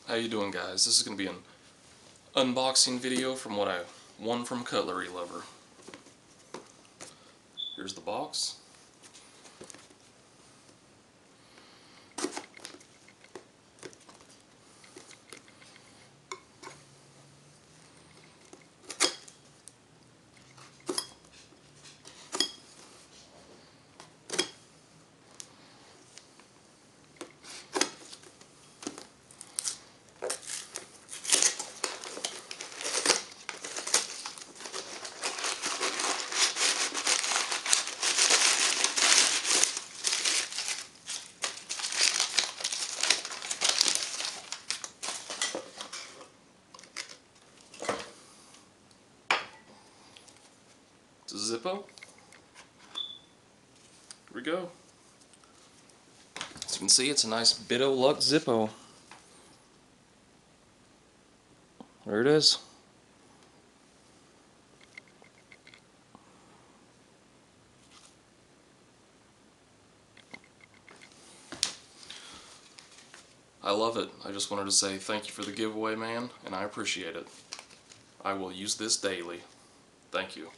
How you doing, guys? This is going to be an unboxing video from what I won from Cutlerylover. Here's the box. It's a Zippo. Here we go. As you can see, it's a nice Bitto Luck Zippo. There it is. I love it. I just wanted to say thank you for the giveaway, man, and I appreciate it. I will use this daily. Thank you.